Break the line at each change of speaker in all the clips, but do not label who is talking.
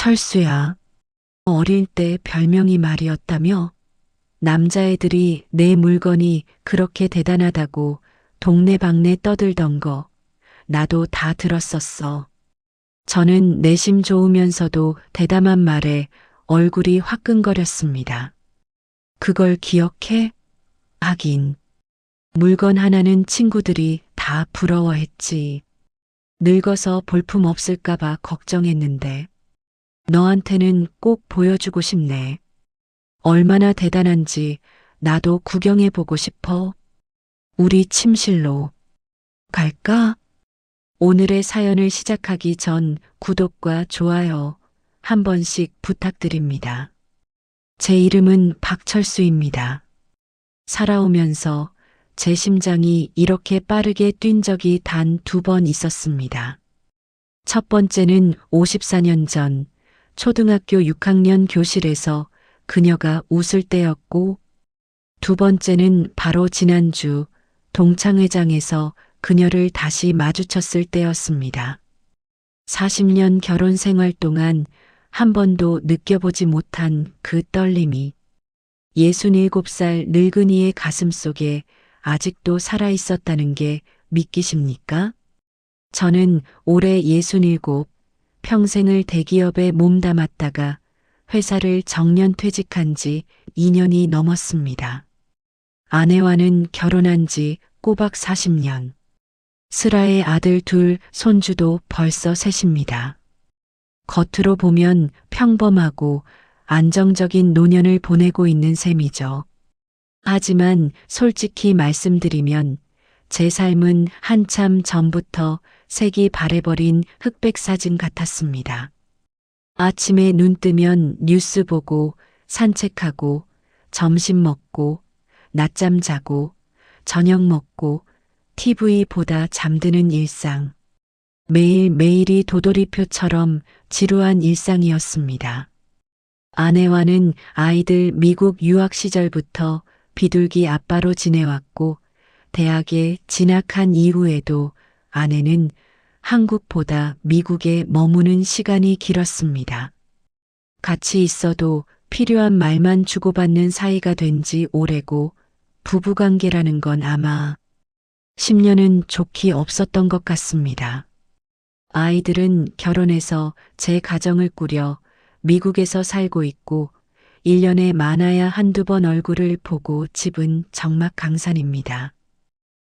철수야. 어릴 때 별명이 말이었다며? 남자애들이 내 물건이 그렇게 대단하다고 동네방네 떠들던 거 나도 다 들었었어. 저는 내심 좋으면서도 대담한 말에 얼굴이 화끈거렸습니다. 그걸 기억해? 하긴. 물건 하나는 친구들이 다 부러워했지. 늙어서 볼품 없을까봐 걱정했는데. 너한테는 꼭 보여주고 싶네. 얼마나 대단한지 나도 구경해보고 싶어. 우리 침실로 갈까? 오늘의 사연을 시작하기 전 구독과 좋아요 한 번씩 부탁드립니다. 제 이름은 박철수입니다. 살아오면서 제 심장이 이렇게 빠르게 뛴 적이 단 2번 있었습니다. 첫 번째는 54년 전 초등학교 6학년 교실에서 그녀가 웃을 때였고, 두 번째는 바로 지난주 동창회장에서 그녀를 다시 마주쳤을 때였습니다. 40년 결혼 생활 동안 한 번도 느껴보지 못한 그 떨림이 67살 늙은이의 가슴 속에 아직도 살아 있었다는 게 믿기십니까? 저는 올해 67, 평생을 대기업에 몸담았다가 회사를 정년 퇴직한 지 2년이 넘었습니다. 아내와는 결혼한 지 꼬박 40년. 슬아의 아들 2, 손주도 벌써 셋입니다. 겉으로 보면 평범하고 안정적인 노년을 보내고 있는 셈이죠. 하지만 솔직히 말씀드리면 제 삶은 한참 전부터 색이 바래버린 흑백 사진 같았습니다. 아침에 눈 뜨면 뉴스 보고 산책하고 점심 먹고 낮잠 자고 저녁 먹고 TV 보다 잠드는 일상. 매일매일이 도돌이표처럼 지루한 일상이었습니다. 아내와는 아이들 미국 유학 시절부터 비둘기 아빠로 지내왔고 대학에 진학한 이후에도 아내는 한국보다 미국에 머무는 시간이 길었습니다. 같이 있어도 필요한 말만 주고받는 사이가 된 지 오래고 부부관계라는 건 아마 10년은 좋게 없었던 것 같습니다. 아이들은 결혼해서 제 가정을 꾸려 미국에서 살고 있고 1년에 많아야 한두 번 얼굴을 보고 집은 적막강산입니다.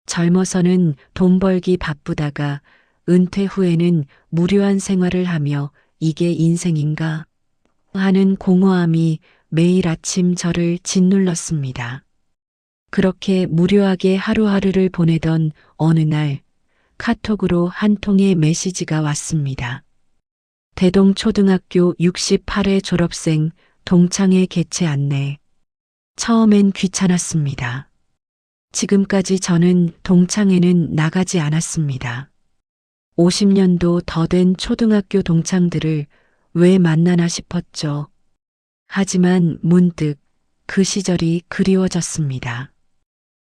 젊어서는 돈 벌기 바쁘다가 은퇴 후에는 무료한 생활을 하며 이게 인생인가 하는 공허함이 매일 아침 저를 짓눌렀습니다. 그렇게 무료하게 하루하루를 보내던 어느 날 카톡으로 한 통의 메시지가 왔습니다. 대동초등학교 68회 졸업생 동창회 개최 안내. 처음엔 귀찮았습니다. 지금까지 저는 동창회는 나가지 않았습니다. 50년도 더 된 초등학교 동창들을 왜 만나나 싶었죠. 하지만 문득 그 시절이 그리워졌습니다.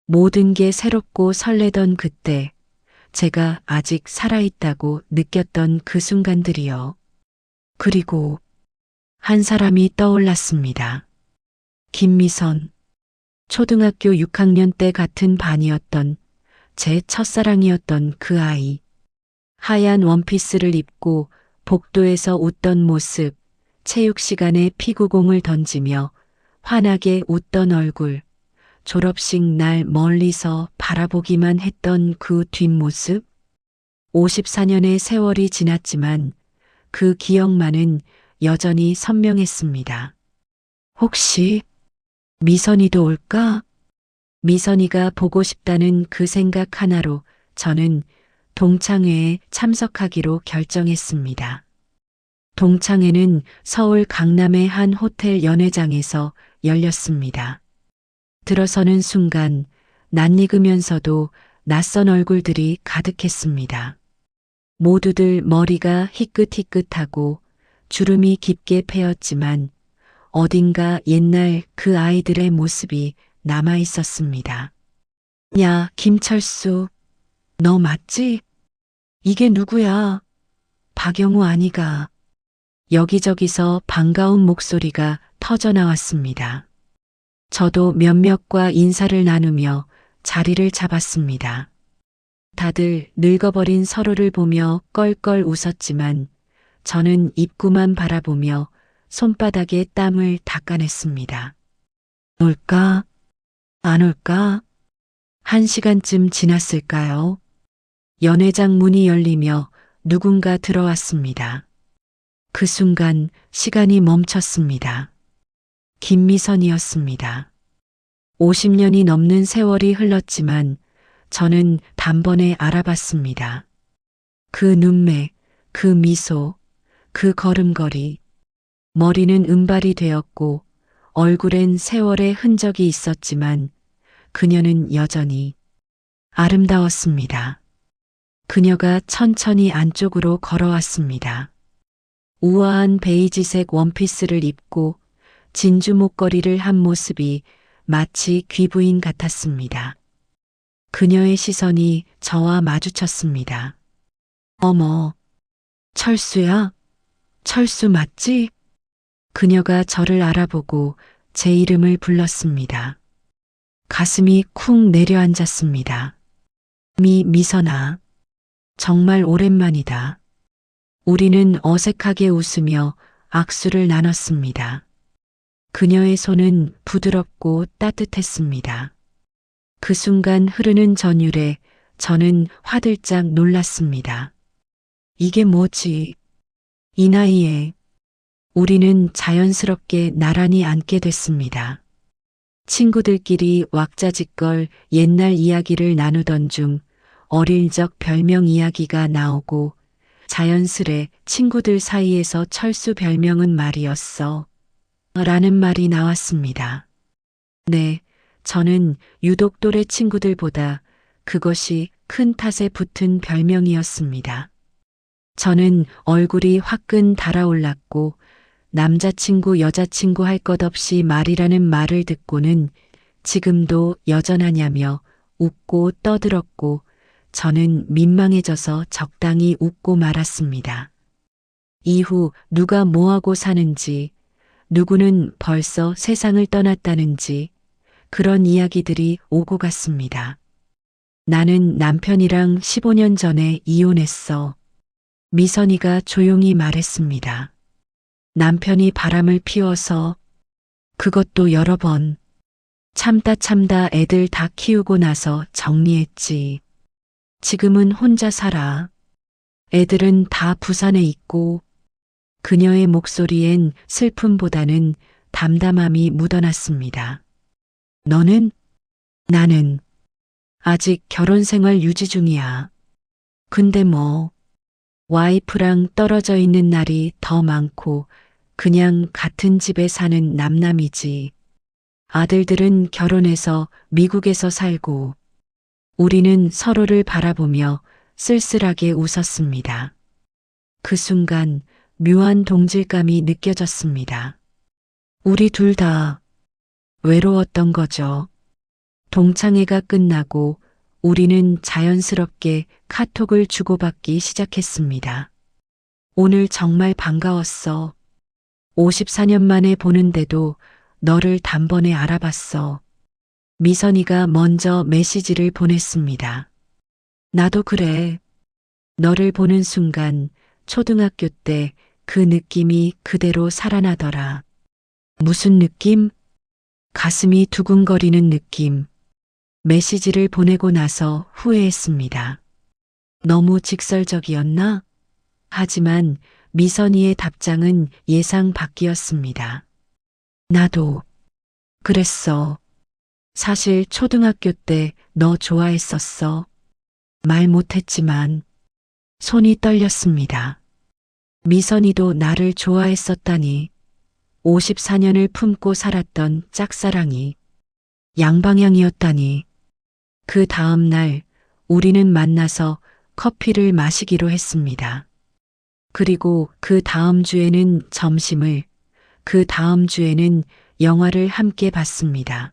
모든 게 새롭고 설레던 그때 제가 아직 살아있다고 느꼈던 그 순간들이요. 그리고 한 사람이 떠올랐습니다. 김미선. 초등학교 6학년 때 같은 반이었던 제 첫사랑이었던 그 아이. 하얀 원피스를 입고 복도에서 웃던 모습, 체육 시간에 피구공을 던지며 환하게 웃던 얼굴, 졸업식 날 멀리서 바라보기만 했던 그 뒷모습. 54년의 세월이 지났지만 그 기억만은 여전히 선명했습니다. 혹시 미선이도 올까? 미선이가 보고 싶다는 그 생각 하나로 저는 동창회에 참석하기로 결정했습니다. 동창회는 서울 강남의 한 호텔 연회장에서 열렸습니다. 들어서는 순간 낯익으면서도 낯선 얼굴들이 가득했습니다. 모두들 머리가 희끗희끗하고 주름이 깊게 패였지만 어딘가 옛날 그 아이들의 모습이 남아 있었습니다. 야, 김철수, 너 맞지? 이게 누구야? 박영우 아니가. 여기저기서 반가운 목소리가 터져 나왔습니다. 저도 몇몇과 인사를 나누며 자리를 잡았습니다. 다들 늙어버린 서로를 보며 껄껄 웃었지만 저는 입구만 바라보며 손바닥에 땀을 닦아냈습니다. 올까? 안 올까? 1시간쯤 지났을까요? 연회장 문이 열리며 누군가 들어왔습니다. 그 순간 시간이 멈췄습니다. 김미선이었습니다. 50년이 넘는 세월이 흘렀지만 저는 단번에 알아봤습니다. 그 눈매, 그 미소, 그 걸음걸이. 머리는 은발이 되었고 얼굴엔 세월의 흔적이 있었지만 그녀는 여전히 아름다웠습니다. 그녀가 천천히 안쪽으로 걸어왔습니다. 우아한 베이지색 원피스를 입고 진주 목걸이를 한 모습이 마치 귀부인 같았습니다. 그녀의 시선이 저와 마주쳤습니다. 어머, 철수야? 철수 맞지? 그녀가 저를 알아보고 제 이름을 불렀습니다. 가슴이 쿵 내려앉았습니다. 미선아, 정말 오랜만이다. 우리는 어색하게 웃으며 악수를 나눴습니다. 그녀의 손은 부드럽고 따뜻했습니다. 그 순간 흐르는 전율에 저는 화들짝 놀랐습니다. 이게 뭐지? 이 나이에 우리는 자연스럽게 나란히 앉게 됐습니다. 친구들끼리 왁자지껄 옛날 이야기를 나누던 중 어릴 적 별명 이야기가 나오고 자연스레 친구들 사이에서 철수 별명은 말이었어. 라는 말이 나왔습니다. 네, 저는 유독 또래 친구들보다 그것이 큰 탓에 붙은 별명이었습니다. 저는 얼굴이 화끈 달아올랐고 남자친구 여자친구 할 것 없이 말이라는 말을 듣고는 지금도 여전하냐며 웃고 떠들었고 저는 민망해져서 적당히 웃고 말았습니다. 이후 누가 뭐하고 사는지, 누구는 벌써 세상을 떠났다는지 그런 이야기들이 오고 갔습니다. 나는 남편이랑 15년 전에 이혼했어. 미선이가 조용히 말했습니다. 남편이 바람을 피워서 그것도 여러 번 참다 애들 다 키우고 나서 정리했지. 지금은 혼자 살아. 애들은 다 부산에 있고. 그녀의 목소리엔 슬픔보다는 담담함이 묻어났습니다. 너는? 나는 아직 결혼 생활 유지 중이야. 근데 뭐 와이프랑 떨어져 있는 날이 더 많고 그냥 같은 집에 사는 남남이지. 아들들은 결혼해서 미국에서 살고 우리는 서로를 바라보며 쓸쓸하게 웃었습니다. 그 순간 묘한 동질감이 느껴졌습니다. 우리 둘 다 외로웠던 거죠. 동창회가 끝나고 우리는 자연스럽게 카톡을 주고받기 시작했습니다. 오늘 정말 반가웠어. 54년 만에 보는데도 너를 단번에 알아봤어. 미선이가 먼저 메시지를 보냈습니다. 나도 그래. 너를 보는 순간 초등학교 때 그 느낌이 그대로 살아나더라. 무슨 느낌? 가슴이 두근거리는 느낌. 메시지를 보내고 나서 후회했습니다. 너무 직설적이었나? 하지만 미선이의 답장은 예상 밖이었습니다. 나도 그랬어. 사실 초등학교 때 너 좋아했었어. 말 못했지만 손이 떨렸습니다. 미선이도 나를 좋아했었다니. 54년을 품고 살았던 짝사랑이 양방향이었다니. 그 다음 날 우리는 만나서 커피를 마시기로 했습니다. 그리고 그 다음 주에는 점심을, 그 다음 주에는 영화를 함께 봤습니다.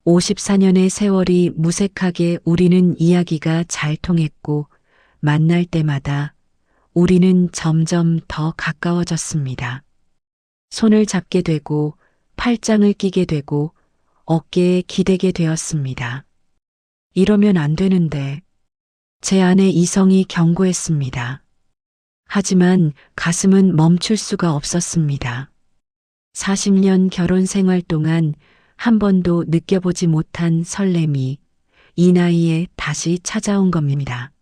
54년의 세월이 무색하게 우리는 이야기가 잘 통했고 만날 때마다 우리는 점점 더 가까워졌습니다. 손을 잡게 되고 팔짱을 끼게 되고 어깨에 기대게 되었습니다. 이러면 안 되는데 제 안에 이성이 경고했습니다. 하지만 가슴은 멈출 수가 없었습니다. 40년 결혼 생활 동안 한 번도 느껴보지 못한 설렘이 이 나이에 다시 찾아온 겁니다.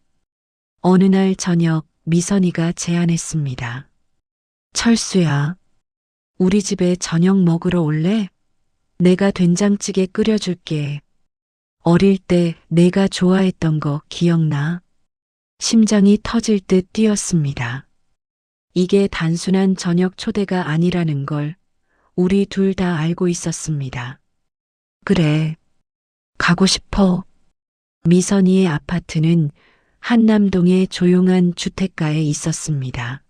어느 날 저녁 미선이가 제안했습니다. 철수야, 우리 집에 저녁 먹으러 올래? 내가 된장찌개 끓여줄게. 어릴 때 내가 좋아했던 거 기억나? 심장이 터질 듯 뛰었습니다. 이게 단순한 저녁 초대가 아니라는 걸 우리 둘 다 알고 있었습니다. 그래, 가고 싶어. 미선이의 아파트는 한남동의 조용한 주택가에 있었습니다.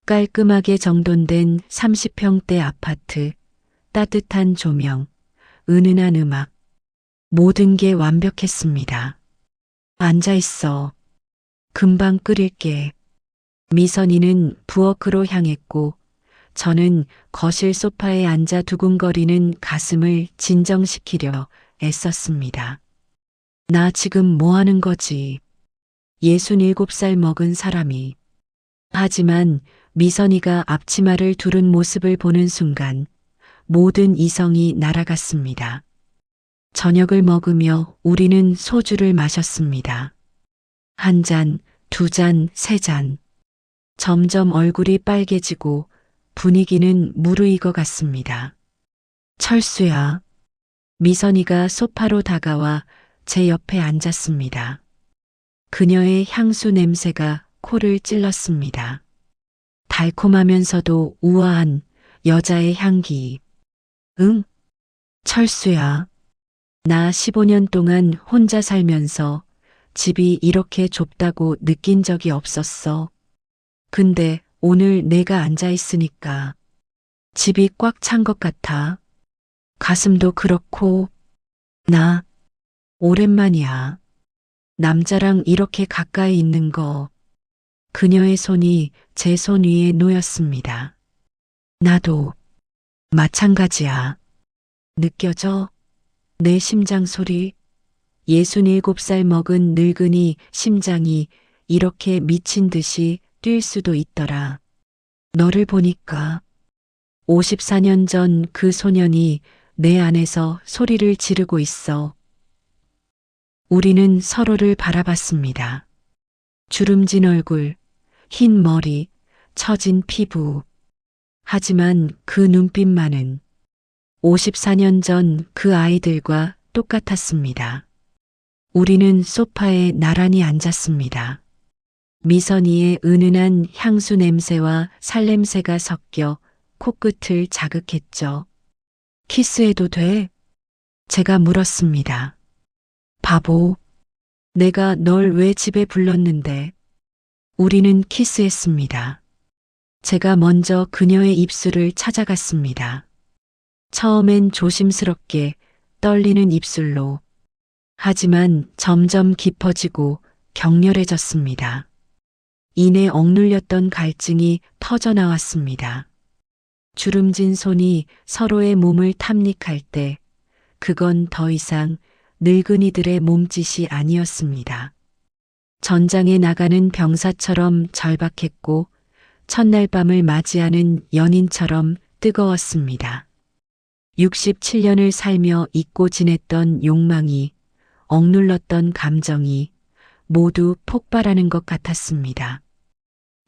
깔끔하게 정돈된 30평대 아파트, 따뜻한 조명, 은은한 음악, 모든 게 완벽했습니다. 앉아 있어. 금방 끓일게. 미선이는 부엌으로 향했고 저는 거실 소파에 앉아 두근거리는 가슴을 진정시키려 애썼습니다. 나 지금 뭐 하는 거지? 67살 먹은 사람이. 하지만 미선이가 앞치마를 두른 모습을 보는 순간 모든 이성이 날아갔습니다. 저녁을 먹으며 우리는 소주를 마셨습니다. 한 잔, 두 잔, 세 잔. 점점 얼굴이 빨개지고 분위기는 무르익어 갔습니다. 철수야. 미선이가 소파로 다가와 제 옆에 앉았습니다. 그녀의 향수 냄새가 코를 찔렀습니다. 달콤하면서도 우아한 여자의 향기. 응? 철수야. 나 15년 동안 혼자 살면서 집이 이렇게 좁다고 느낀 적이 없었어. 근데 오늘 내가 앉아 있으니까 집이 꽉 찬 것 같아. 가슴도 그렇고, 나 오랜만이야. 남자랑 이렇게 가까이 있는 거. 그녀의 손이 제 손 위에 놓였습니다. 나도 마찬가지야. 느껴져? 내 심장 소리. 67살 먹은 늙은이 심장이 이렇게 미친 듯이 뛸 수도 있더라. 너를 보니까 54년 전 그 소년이 내 안에서 소리를 지르고 있어. 우리는 서로를 바라봤습니다. 주름진 얼굴, 흰 머리, 처진 피부. 하지만 그 눈빛만은 54년 전 그 아이들과 똑같았습니다. 우리는 소파에 나란히 앉았습니다. 미선이의 은은한 향수 냄새와 살냄새가 섞여 코끝을 자극했죠. 키스해도 돼? 제가 물었습니다. 바보, 내가 널 왜 집에 불렀는데? 우리는 키스했습니다. 제가 먼저 그녀의 입술을 찾아갔습니다. 처음엔 조심스럽게 떨리는 입술로. 하지만 점점 깊어지고 격렬해졌습니다. 이내 억눌렸던 갈증이 터져나왔습니다. 주름진 손이 서로의 몸을 탐닉할 때 그건 더 이상 늙은이들의 몸짓이 아니었습니다. 전장에 나가는 병사처럼 절박했고 첫날 밤을 맞이하는 연인처럼 뜨거웠습니다. 67년을 살며 잊고 지냈던 욕망이, 억눌렀던 감정이 모두 폭발하는 것 같았습니다.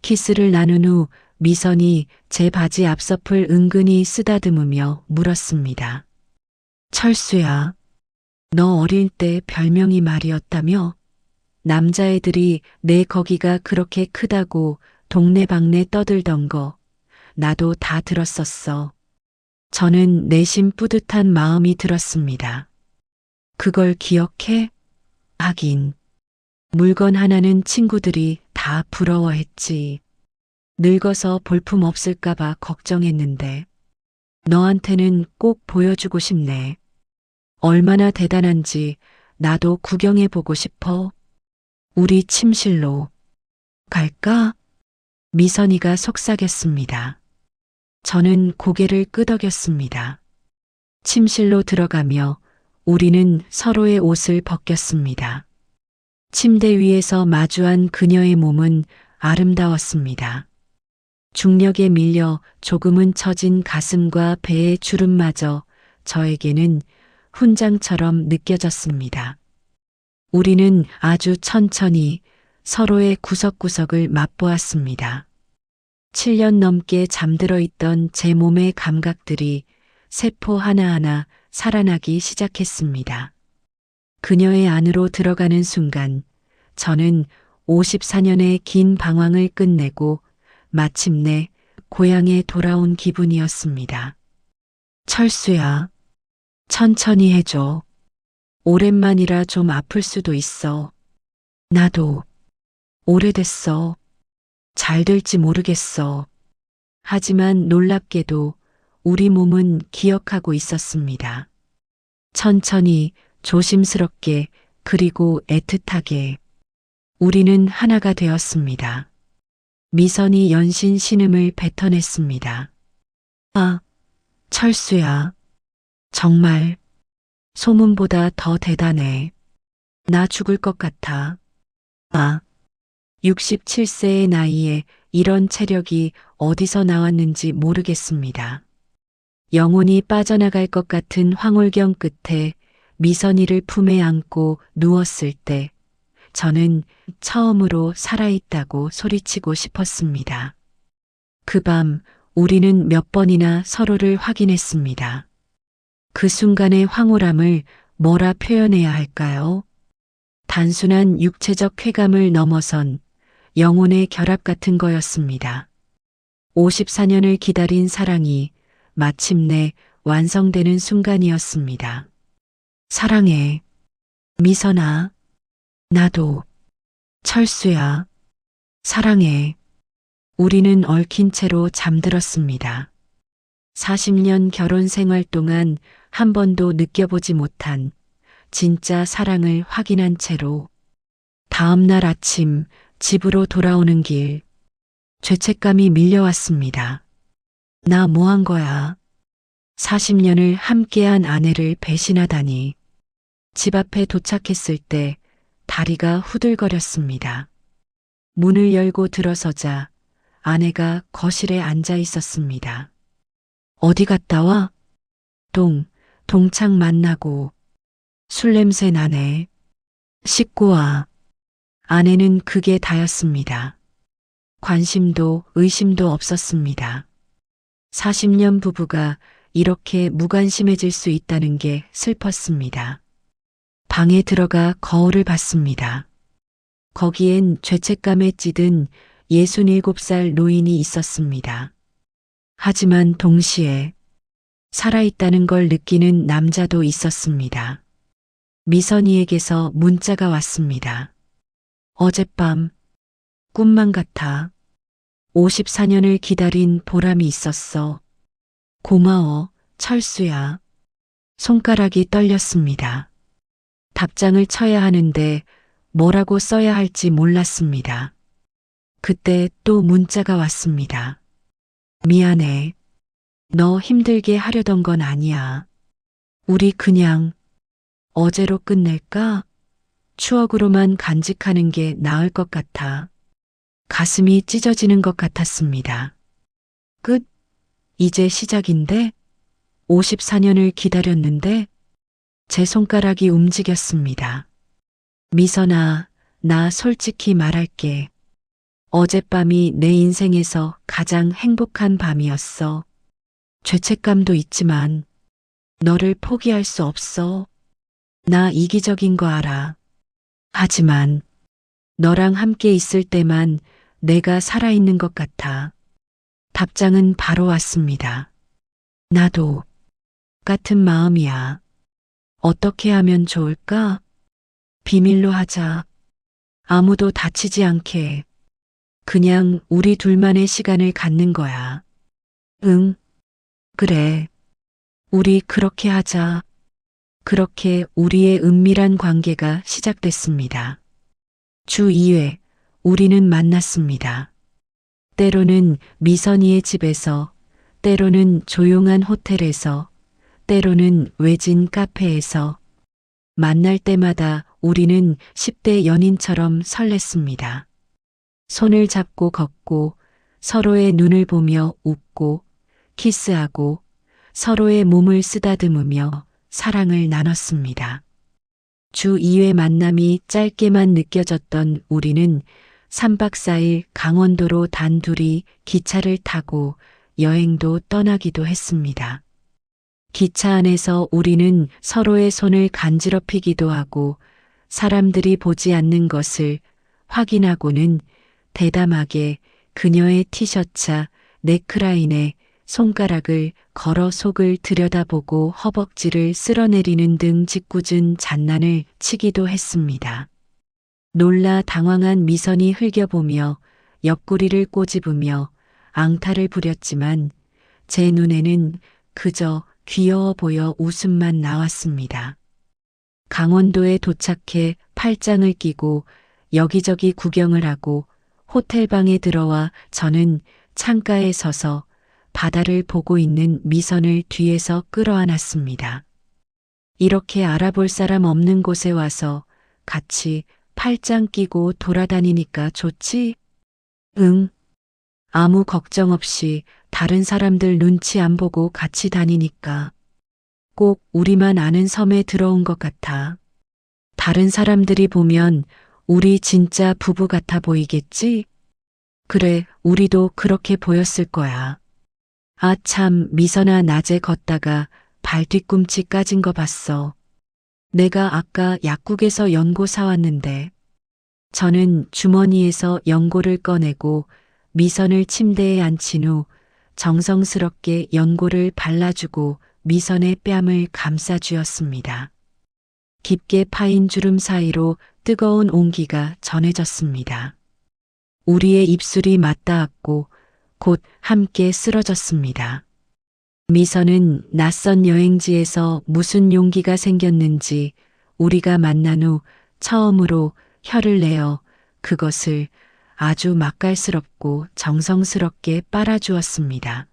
키스를 나눈 후 미선이 제 바지 앞서풀 은근히 쓰다듬으며 물었습니다. 철수야, 너 어릴 때 별명이 말이었다며? 남자애들이 내 거기가 그렇게 크다고 동네방네 떠들던 거 나도 다 들었었어. 저는 내심 뿌듯한 마음이 들었습니다. 그걸 기억해? 하긴. 물건 하나는 친구들이 다 부러워했지. 늙어서 볼품 없을까봐 걱정했는데 너한테는 꼭 보여주고 싶네. 얼마나 대단한지 나도 구경해보고 싶어. 우리 침실로 갈까? 미선이가 속삭였습니다. 저는 고개를 끄덕였습니다. 침실로 들어가며 우리는 서로의 옷을 벗겼습니다. 침대 위에서 마주한 그녀의 몸은 아름다웠습니다. 중력에 밀려 조금은 처진 가슴과 배의 주름마저 저에게는 훈장처럼 느껴졌습니다. 우리는 아주 천천히 서로의 구석구석을 맛보았습니다. 7년 넘게 잠들어 있던 제 몸의 감각들이 세포 하나하나 살아나기 시작했습니다. 그녀의 안으로 들어가는 순간 저는 54년의 긴 방황을 끝내고 마침내 고향에 돌아온 기분이었습니다. 철수야, 천천히 해줘. 오랜만이라 좀 아플 수도 있어. 나도 오래됐어. 잘 될지 모르겠어. 하지만 놀랍게도 우리 몸은 기억하고 있었습니다. 천천히, 조심스럽게, 그리고 애틋하게 우리는 하나가 되었습니다. 미선이 연신 신음을 뱉어냈습니다. 아, 철수야. 정말 소문보다 더 대단해. 나 죽을 것 같아. 아, 67세의 나이에 이런 체력이 어디서 나왔는지 모르겠습니다. 영혼이 빠져나갈 것 같은 황홀경 끝에 미선이를 품에 안고 누웠을 때 저는 처음으로 살아있다고 소리치고 싶었습니다. 그 밤 우리는 몇 번이나 서로를 확인했습니다. 그 순간의 황홀함을 뭐라 표현해야 할까요? 단순한 육체적 쾌감을 넘어선 영혼의 결합 같은 거였습니다. 54년을 기다린 사랑이 마침내 완성되는 순간이었습니다. 사랑해, 미선아. 나도, 철수야. 사랑해. 우리는 얽힌 채로 잠들었습니다. 40년 결혼 생활 동안 한 번도 느껴보지 못한 진짜 사랑을 확인한 채로 다음 날 아침 집으로 돌아오는 길 죄책감이 밀려왔습니다. 나 뭐 한 거야? 40년을 함께한 아내를 배신하다니. 집 앞에 도착했을 때 다리가 후들거렸습니다. 문을 열고 들어서자 아내가 거실에 앉아 있었습니다. 어디 갔다 와? 동창 만나고. 술 냄새 나네. 씻고 와. 아내는 그게 다였습니다. 관심도 의심도 없었습니다. 40년 부부가 이렇게 무관심해질 수 있다는 게 슬펐습니다. 방에 들어가 거울을 봤습니다. 거기엔 죄책감에 찌든 67살 노인이 있었습니다. 하지만 동시에 살아있다는 걸 느끼는 남자도 있었습니다. 미선이에게서 문자가 왔습니다. 어젯밤 꿈만 같아. 54년을 기다린 보람이 있었어. 고마워, 철수야. 손가락이 떨렸습니다. 답장을 쳐야 하는데 뭐라고 써야 할지 몰랐습니다. 그때 또 문자가 왔습니다. 미안해. 너 힘들게 하려던 건 아니야. 우리 그냥 어제로 끝낼까? 추억으로만 간직하는 게 나을 것 같아. 가슴이 찢어지는 것 같았습니다. 끝? 이제 시작인데? 54년을 기다렸는데? 제 손가락이 움직였습니다. 미선아, 나 솔직히 말할게. 어젯밤이 내 인생에서 가장 행복한 밤이었어. 죄책감도 있지만 너를 포기할 수 없어. 나 이기적인 거 알아. 하지만 너랑 함께 있을 때만 내가 살아있는 것 같아. 답장은 바로 왔습니다. 나도 같은 마음이야. 어떻게 하면 좋을까? 비밀로 하자. 아무도 다치지 않게. 그냥 우리 둘만의 시간을 갖는 거야. 응, 그래. 우리 그렇게 하자. 그렇게 우리의 은밀한 관계가 시작됐습니다. 주 2회 우리는 만났습니다. 때로는 미선이의 집에서, 때로는 조용한 호텔에서, 때로는 외진 카페에서 만날 때마다 우리는 10대 연인처럼 설렜습니다. 손을 잡고 걷고 서로의 눈을 보며 웃고 키스하고 서로의 몸을 쓰다듬으며 사랑을 나눴습니다. 주 2회 만남이 짧게만 느껴졌던 우리는 3박 4일 강원도로 단둘이 기차를 타고 여행도 떠나기도 했습니다. 기차 안에서 우리는 서로의 손을 간지럽히기도 하고 사람들이 보지 않는 것을 확인하고는 대담하게 그녀의 티셔츠 넥라인에 손가락을 걸어 속을 들여다보고 허벅지를 쓸어내리는 등 짓궂은 장난을 치기도 했습니다. 놀라 당황한 미선이 흘겨보며 옆구리를 꼬집으며 앙탈을 부렸지만 제 눈에는 그저 귀여워 보여 웃음만 나왔습니다. 강원도에 도착해 팔짱을 끼고 여기저기 구경을 하고 호텔방에 들어와 저는 창가에 서서 바다를 보고 있는 미선을 뒤에서 끌어안았습니다. 이렇게 알아볼 사람 없는 곳에 와서 같이 팔짱 끼고 돌아다니니까 좋지? 응. 아무 걱정 없이 다른 사람들 눈치 안 보고 같이 다니니까 꼭 우리만 아는 섬에 들어온 것 같아. 다른 사람들이 보면 우리 진짜 부부 같아 보이겠지? 그래, 우리도 그렇게 보였을 거야. 아 참, 미선아 낮에 걷다가 발 뒤꿈치 까진 거 봤어. 내가 아까 약국에서 연고 사왔는데. 저는 주머니에서 연고를 꺼내고 미선을 침대에 앉힌 후 정성스럽게 연고를 발라주고 미선의 뺨을 감싸주었습니다. 깊게 파인 주름 사이로 뜨거운 온기가 전해졌습니다. 우리의 입술이 맞닿았고 곧 함께 쓰러졌습니다. 미선은 낯선 여행지에서 무슨 용기가 생겼는지 우리가 만난 후 처음으로 혀를 내어 그것을 아주 맛깔스럽고 정성스럽게 빨아주었습니다.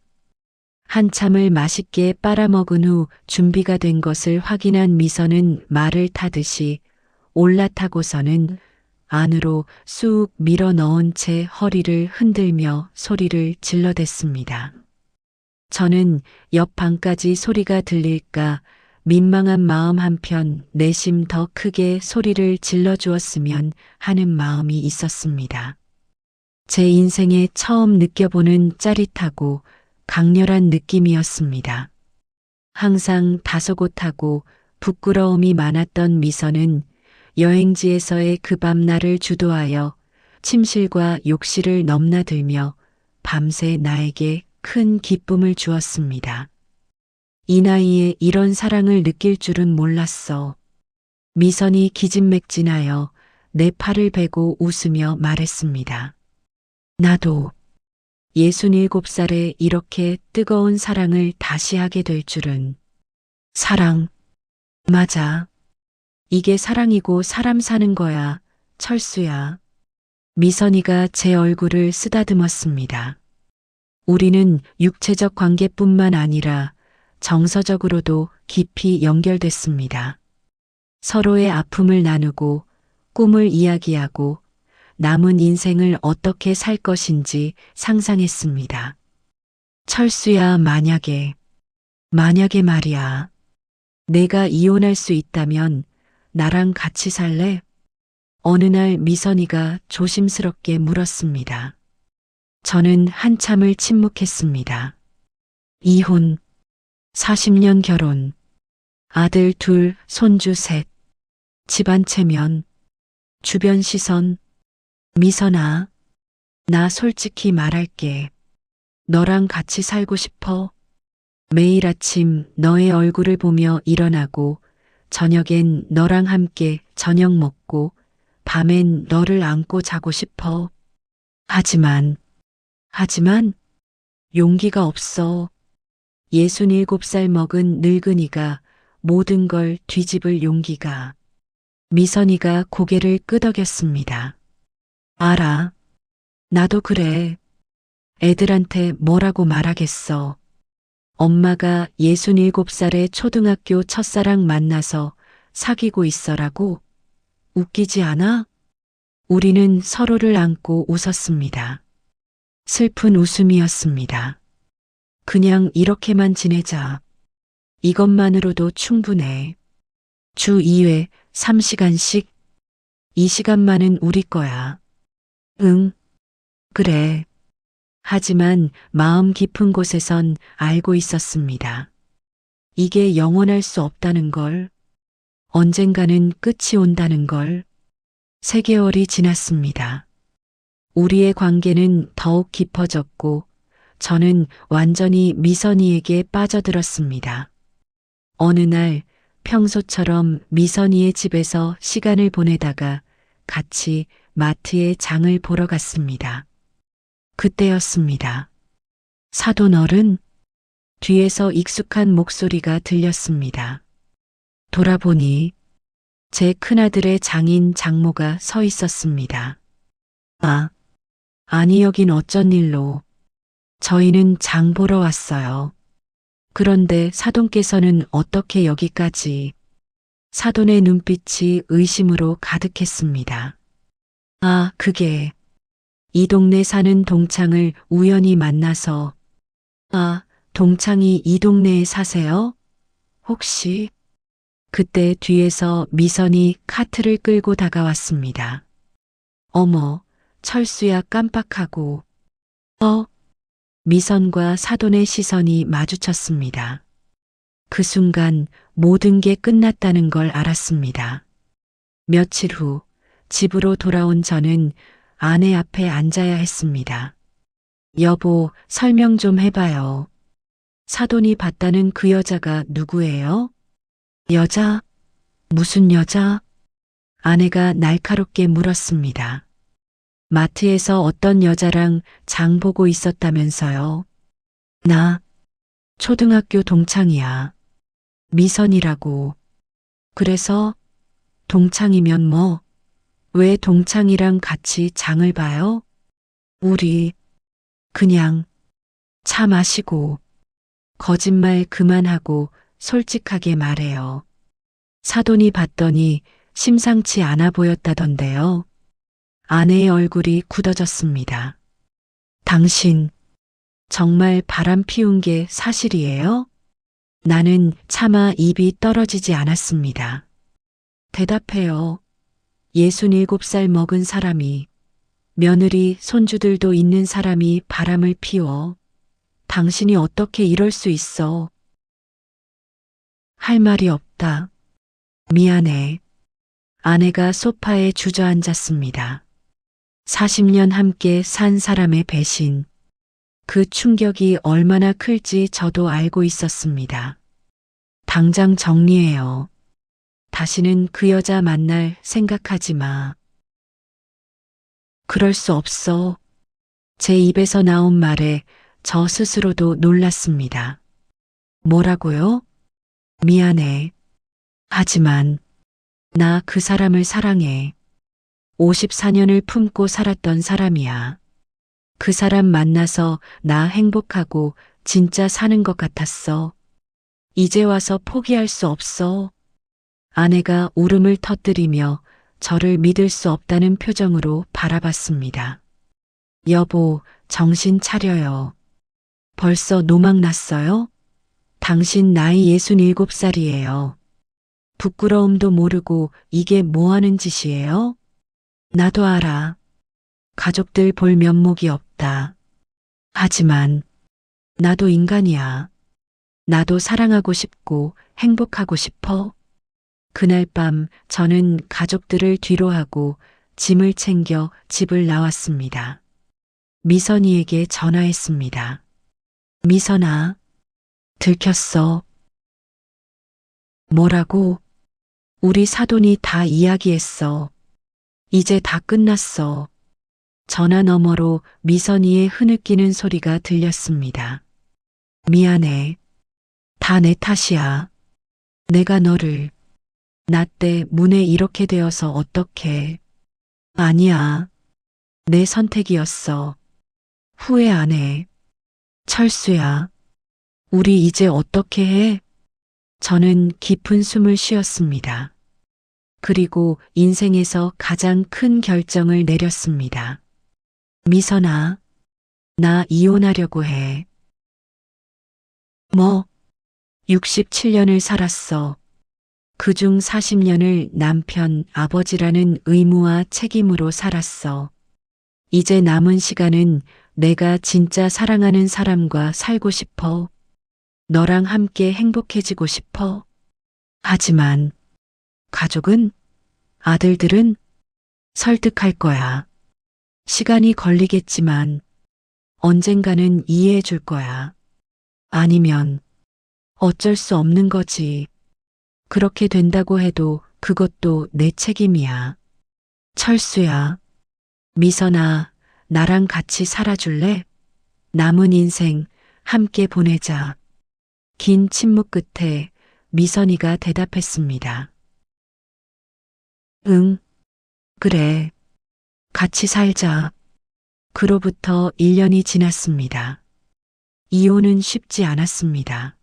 한참을 맛있게 빨아먹은 후 준비가 된 것을 확인한 미선은 말을 타듯이 올라타고서는 안으로 쑥 밀어 넣은 채 허리를 흔들며 소리를 질러댔습니다. 저는 옆 방까지 소리가 들릴까 민망한 마음 한편 내심 더 크게 소리를 질러주었으면 하는 마음이 있었습니다. 제 인생에 처음 느껴보는 짜릿하고 강렬한 느낌이었습니다. 항상 다소곳하고 부끄러움이 많았던 미선은 여행지에서의 그 밤 나를 주도하여 침실과 욕실을 넘나들며 밤새 나에게 큰 기쁨을 주었습니다. 이 나이에 이런 사랑을 느낄 줄은 몰랐어. 미선이 기진맥진하여 내 팔을 베고 웃으며 말했습니다. 나도 67살에 이렇게 뜨거운 사랑을 다시 하게 될 줄은. 사랑. 맞아. 이게 사랑이고 사람 사는 거야, 철수야. 미선이가 제 얼굴을 쓰다듬었습니다. 우리는 육체적 관계뿐만 아니라 정서적으로도 깊이 연결됐습니다. 서로의 아픔을 나누고 꿈을 이야기하고 남은 인생을 어떻게 살 것인지 상상했습니다. 철수야, 만약에 말이야. 내가 이혼할 수 있다면 나랑 같이 살래? 어느 날 미선이가 조심스럽게 물었습니다. 저는 한참을 침묵했습니다. 이혼, 40년 결혼, 아들 2, 손주 3, 집안 체면, 주변 시선. 미선아, 나 솔직히 말할게. 너랑 같이 살고 싶어. 매일 아침 너의 얼굴을 보며 일어나고 저녁엔 너랑 함께 저녁 먹고 밤엔 너를 안고 자고 싶어. 하지만 용기가 없어. 67살 먹은 늙은이가 모든 걸 뒤집을 용기가. 미선이가 고개를 끄덕였습니다. 알아. 나도 그래. 애들한테 뭐라고 말하겠어. 엄마가 67살의 초등학교 첫사랑 만나서 사귀고 있어라고? 웃기지 않아? 우리는 서로를 안고 웃었습니다. 슬픈 웃음이었습니다. 그냥 이렇게만 지내자. 이것만으로도 충분해. 주 2회 3시간씩. 이 시간만은 우리 거야. 응, 그래. 하지만 마음 깊은 곳에선 알고 있었습니다. 이게 영원할 수 없다는 걸. 언젠가는 끝이 온다는 걸. 3개월이 지났습니다. 우리의 관계는 더욱 깊어졌고 저는 완전히 미선이에게 빠져들었습니다. 어느 날 평소처럼 미선이의 집에서 시간을 보내다가 같이 마트에 장을 보러 갔습니다. 그때였습니다. 사돈 어른? 뒤에서 익숙한 목소리가 들렸습니다. 돌아보니 제 큰아들의 장인 장모가 서 있었습니다. 아니 여긴 어쩐 일로. 저희는 장 보러 왔어요. 그런데 사돈께서는 어떻게 여기까지. 사돈의 눈빛이 의심으로 가득했습니다. 그게 이 동네 사는 동창을 우연히 만나서. 동창이 이 동네에 사세요? 혹시? 그때 뒤에서 미선이 카트를 끌고 다가왔습니다. 어머, 철수야 깜빡하고. 미선과 사돈의 시선이 마주쳤습니다. 그 순간 모든 게 끝났다는 걸 알았습니다. 며칠 후 집으로 돌아온 저는 아내 앞에 앉아야 했습니다. 여보, 설명 좀 해봐요. 사돈이 봤다는 그 여자가 누구예요? 여자? 무슨 여자? 아내가 날카롭게 물었습니다. 마트에서 어떤 여자랑 장 보고 있었다면서요. 나 초등학교 동창이야. 미선이라고. 그래서 동창이면 뭐? 왜 동창이랑 같이 장을 봐요? 우리 그냥 차 마시고. 거짓말 그만하고 솔직하게 말해요. 사돈이 봤더니 심상치 않아 보였다던데요. 아내의 얼굴이 굳어졌습니다. 당신 정말 바람 피운 게 사실이에요? 나는 차마 입이 떨어지지 않았습니다. 대답해요. 67살 먹은 사람이, 며느리, 손주들도 있는 사람이 바람을 피워. 당신이 어떻게 이럴 수 있어? 할 말이 없다. 미안해. 아내가 소파에 주저앉았습니다. 40년 함께 산 사람의 배신. 그 충격이 얼마나 클지 저도 알고 있었습니다. 당장 정리해요. 다시는 그 여자 만날 생각하지 마. 그럴 수 없어. 제 입에서 나온 말에 저 스스로도 놀랐습니다. 뭐라고요? 미안해. 하지만 나 그 사람을 사랑해. 54년을 품고 살았던 사람이야. 그 사람 만나서 나 행복하고 진짜 사는 것 같았어. 이제 와서 포기할 수 없어. 아내가 울음을 터뜨리며 저를 믿을 수 없다는 표정으로 바라봤습니다. 여보, 정신 차려요. 벌써 노망 났어요? 당신 나이 67살이에요. 부끄러움도 모르고 이게 뭐 하는 짓이에요? 나도 알아. 가족들 볼 면목이 없다. 하지만 나도 인간이야. 나도 사랑하고 싶고 행복하고 싶어. 그날 밤 저는 가족들을 뒤로하고 짐을 챙겨 집을 나왔습니다. 미선이에게 전화했습니다. 미선아, 들켰어. 뭐라고? 우리 사돈이 다 이야기했어. 이제 다 끝났어. 전화 너머로 미선이의 흐느끼는 소리가 들렸습니다. 미안해. 다 내 탓이야. 내가 너를 나 때 문에 이렇게 되어서 어떡해. 아니야. 내 선택이었어. 후회 안 해. 철수야, 우리 이제 어떻게 해? 저는 깊은 숨을 쉬었습니다. 그리고 인생에서 가장 큰 결정을 내렸습니다. 미선아, 나 이혼하려고 해. 뭐? 67년을 살았어. 그중 40년을 남편, 아버지라는 의무와 책임으로 살았어. 이제 남은 시간은 내가 진짜 사랑하는 사람과 살고 싶어. 너랑 함께 행복해지고 싶어. 하지만 가족은, 아들들은 설득할 거야. 시간이 걸리겠지만 언젠가는 이해해 줄 거야. 아니면 어쩔 수 없는 거지. 그렇게 된다고 해도 그것도 내 책임이야. 철수야, 미선아, 나랑 같이 살아줄래? 남은 인생 함께 보내자. 긴 침묵 끝에 미선이가 대답했습니다. 응, 그래. 같이 살자. 그로부터 1년이 지났습니다. 이혼은 쉽지 않았습니다.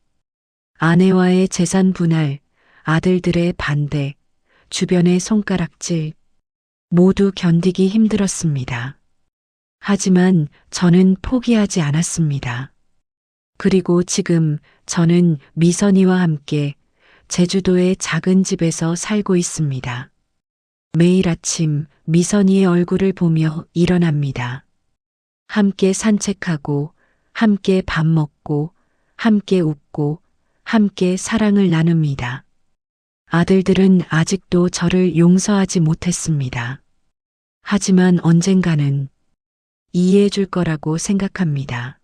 아내와의 재산 분할, 아들들의 반대, 주변의 손가락질, 모두 견디기 힘들었습니다. 하지만 저는 포기하지 않았습니다. 그리고 지금 저는 미선이와 함께 제주도의 작은 집에서 살고 있습니다. 매일 아침 미선이의 얼굴을 보며 일어납니다. 함께 산책하고, 함께 밥 먹고, 함께 웃고, 함께 사랑을 나눕니다. 아들들은 아직도 저를 용서하지 못했습니다. 하지만 언젠가는 이해해 줄 거라고 생각합니다.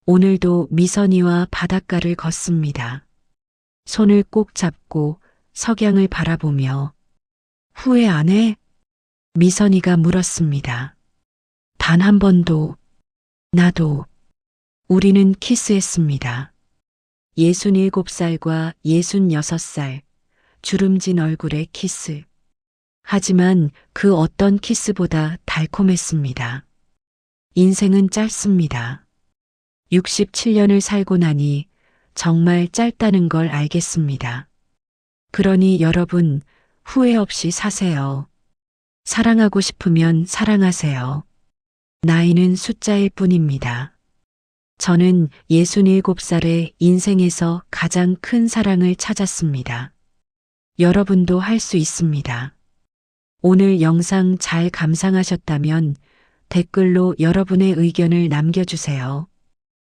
오늘도 미선이와 바닷가를 걷습니다. 손을 꼭 잡고 석양을 바라보며 후회 안 해? 미선이가 물었습니다. 단 한 번도. 나도. 우리는 키스했습니다. 67살과 66살, 주름진 얼굴의 키스. 하지만 그 어떤 키스보다 달콤했습니다. 인생은 짧습니다. 67년을 살고 나니 정말 짧다는 걸 알겠습니다. 그러니 여러분, 후회 없이 사세요. 사랑하고 싶으면 사랑하세요. 나이는 숫자일 뿐입니다. 저는 67살의 인생에서 가장 큰 사랑을 찾았습니다. 여러분도 할 수 있습니다. 오늘 영상 잘 감상하셨다면 댓글로 여러분의 의견을 남겨주세요.